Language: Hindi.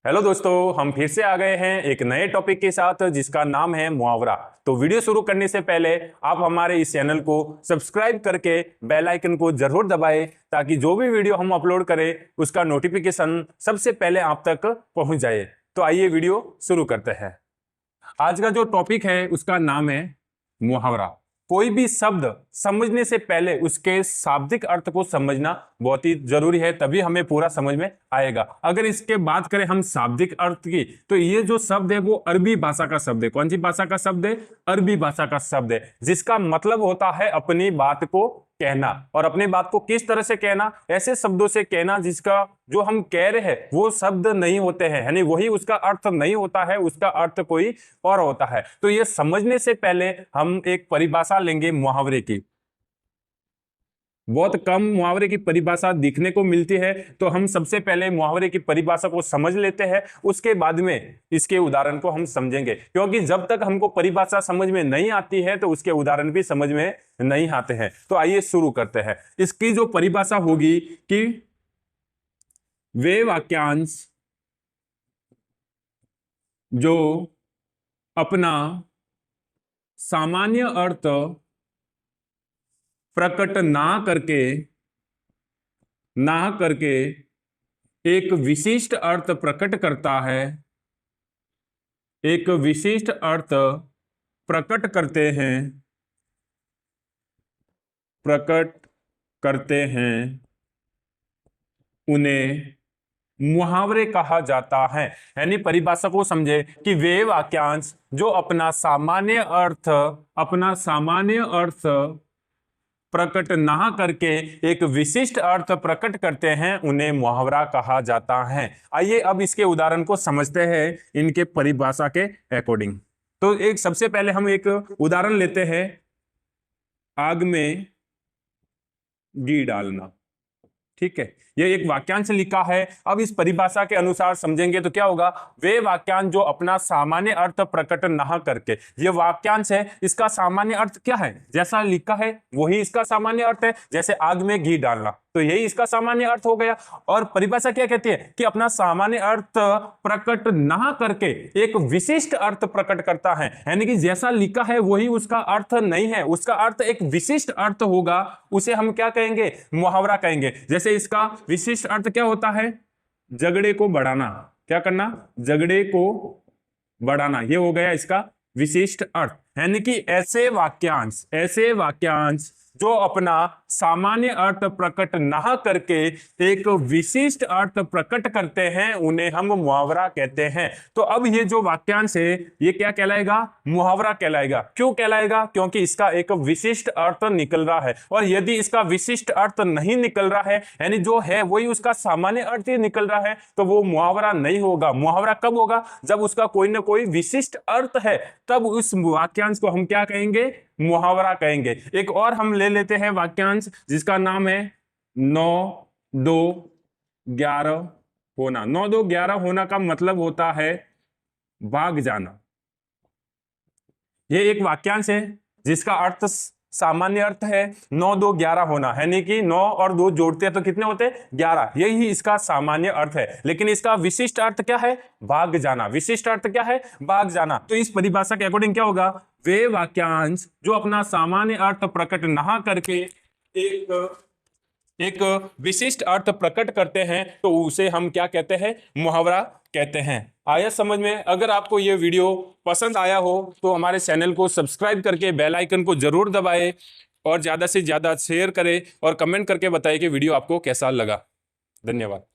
हेलो दोस्तों, हम फिर से आ गए हैं एक नए टॉपिक के साथ जिसका नाम है मुहावरा। तो वीडियो शुरू करने से पहले आप हमारे इस चैनल को सब्सक्राइब करके बेल आइकन को जरूर दबाएं ताकि जो भी वीडियो हम अपलोड करें उसका नोटिफिकेशन सबसे पहले आप तक पहुंच जाए। तो आइए वीडियो शुरू करते हैं। आज का जो टॉपिक है उसका नाम है मुहावरा। कोई भी शब्द समझने से पहले उसके शाब्दिक अर्थ को समझना बहुत ही जरूरी है, तभी हमें पूरा समझ में आएगा। अगर इसके बात करें हम शाब्दिक अर्थ की, तो ये जो शब्द है वो अरबी भाषा का शब्द है। कौन सी भाषा का शब्द है? अरबी भाषा का शब्द है, जिसका मतलब होता है अपनी बात को कहना। और अपनी बात को किस तरह से कहना? ऐसे शब्दों से कहना जिसका जो हम कह रहे हैं वो शब्द नहीं होते हैं, यानी वही उसका अर्थ नहीं होता है, उसका अर्थ कोई और होता है। तो ये समझने से पहले हम एक परिभाषा लेंगे मुहावरे की। बहुत कम मुहावरे की परिभाषा दिखने को मिलती है, तो हम सबसे पहले मुहावरे की परिभाषा को समझ लेते हैं, उसके बाद में इसके उदाहरण को हम समझेंगे। क्योंकि जब तक हमको परिभाषा समझ में नहीं आती है तो उसके उदाहरण भी समझ में नहीं आते हैं। तो आइए शुरू करते हैं। इसकी जो परिभाषा होगी कि वे वाक्यांश जो अपना सामान्य अर्थ प्रकट ना करके एक विशिष्ट अर्थ प्रकट करता है, एक विशिष्ट अर्थ प्रकट करते हैं उन्हें मुहावरे कहा जाता है। यानी परिभाषा को समझे कि वे वाक्यांश जो अपना सामान्य अर्थ प्रकट ना करके एक विशिष्ट अर्थ प्रकट करते हैं उन्हें मुहावरा कहा जाता है। आइए अब इसके उदाहरण को समझते हैं इनके परिभाषा के अकॉर्डिंग। तो एक सबसे पहले हम एक उदाहरण लेते हैं, आग में घी डालना। ठीक है, ये एक वाक्यांश लिखा है। अब इस परिभाषा के अनुसार समझेंगे तो क्या होगा? वे वाक्यांश जो अपना सामान्य अर्थ प्रकट ना करके, ये वाक्यांश है, इसका सामान्य अर्थ क्या है? जैसा लिखा है वही इसका सामान्य अर्थ है। जैसे आग में घी डालना, तो यही इसका सामान्य अर्थ हो गया। और परिभाषा क्या कहती है कि अपना सामान्य अर्थ प्रकट ना करके एक विशिष्ट अर्थ प्रकट करता है। यानी कि जैसा लिखा है वही उसका अर्थ नहीं है, उसका अर्थ एक विशिष्ट अर्थ होगा, उसे हम क्या कहेंगे? मुहावरा कहेंगे। जैसे इसका विशिष्ट अर्थ क्या होता है? झगड़े को बढ़ाना। क्या करना? झगड़े को बढ़ाना, ये हो गया इसका विशिष्ट अर्थ। यानी कि ऐसे वाक्यांश जो अपना सामान्य अर्थ प्रकट ना करके एक विशिष्ट अर्थ प्रकट करते हैं उन्हें हम मुहावरा कहते हैं। तो अब ये जो वाक्यांश है ये क्या कहलाएगा? मुहावरा कहलाएगा। क्यों कहलाएगा? क्योंकि इसका एक विशिष्ट अर्थ निकल रहा है। और यदि इसका विशिष्ट अर्थ नहीं निकल रहा है, यानी जो है वही उसका सामान्य अर्थ ही निकल रहा है, तो वो मुहावरा नहीं होगा। मुहावरा कब होगा? जब उसका कोई ना कोई विशिष्ट अर्थ है, तब उस वाक्यांश को हम क्या कहेंगे? मुहावरा कहेंगे। एक और हम ले लेते हैं वाक्यांश जिसका नाम है 9 2 11 होना। 9 2 11 होना का मतलब होता है भाग जाना। ये एक वाक्यांश है जिसका अर्थ सामान्य अर्थ है 9 2 11 होना, यानी कि 9 और 2 जोड़ते हैं तो कितने होते हैं? 11। यही इसका सामान्य अर्थ है। लेकिन इसका विशिष्ट अर्थ क्या है? भाग जाना। विशिष्ट अर्थ क्या है? भाग जाना। तो इस परिभाषा के अकॉर्डिंग क्या होगा? वे वाक्यांश जो अपना सामान्य अर्थ प्रकट ना करके एक विशिष्ट अर्थ प्रकट करते हैं तो उसे हम क्या कहते हैं? मुहावरा कहते हैं। आया समझ में? अगर आपको ये वीडियो पसंद आया हो तो हमारे चैनल को सब्सक्राइब करके बेल आइकन को जरूर दबाएं और ज़्यादा से ज़्यादा शेयर करें और कमेंट करके बताएं कि वीडियो आपको कैसा लगा। धन्यवाद।